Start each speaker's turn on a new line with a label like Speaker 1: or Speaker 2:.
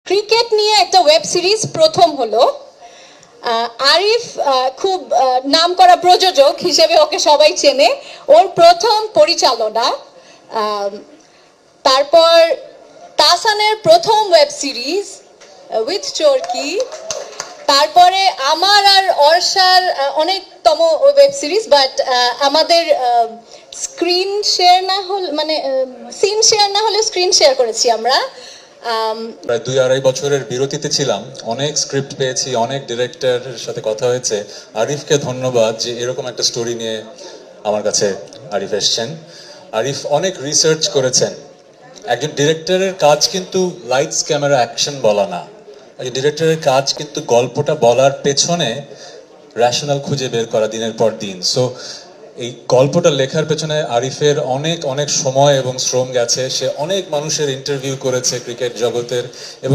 Speaker 1: Cricket নিয়ে একটা web series প্রথম হলো। আরিফ খুব নামকরা প্রযোজক হিসেবে ওকে সবাই চেনে, ওর প্রথম পরিচালনা। তারপর তাসানের প্রথম ওয়েব সিরিজ উইথ চরকি, তারপরে আমার আর অর্ষার অনেকতম ওয়েব সিরিজ, বাট আমাদের স্ক্রিন শেয়ার না হলে, মানে সিন শেয়ার না হলে স্ক্রিন শেয়ার করেছি আমরা।
Speaker 2: প্রায় 2-2.5 বছরের বিরতিতে ছিলাম, অনেক স্ক্রিপ্ট পেয়েছি, অনেক ডিরেক্টরের সাথে কথা হয়েছে। আরিফকে ধন্যবাদ যে এরকম একটা স্টোরি নিয়ে আমার কাছে আরিফ এসছেন। আরিফ অনেক রিসার্চ করেছেন। একজন ডিরেক্টরের কাজ কিন্তু লাইটস ক্যামেরা অ্যাকশন বলা না, একজন ডিরেক্টরের কাজ কিন্তু গল্পটা বলার পেছনে র্যাশনাল খুঁজে বের করা দিনের পর দিন। সো এই গল্পটা লেখার পেছনে আরিফের অনেক অনেক সময় এবং শ্রম গেছে। সে অনেক মানুষের ইন্টারভিউ করেছে ক্রিকেট জগতের, এবং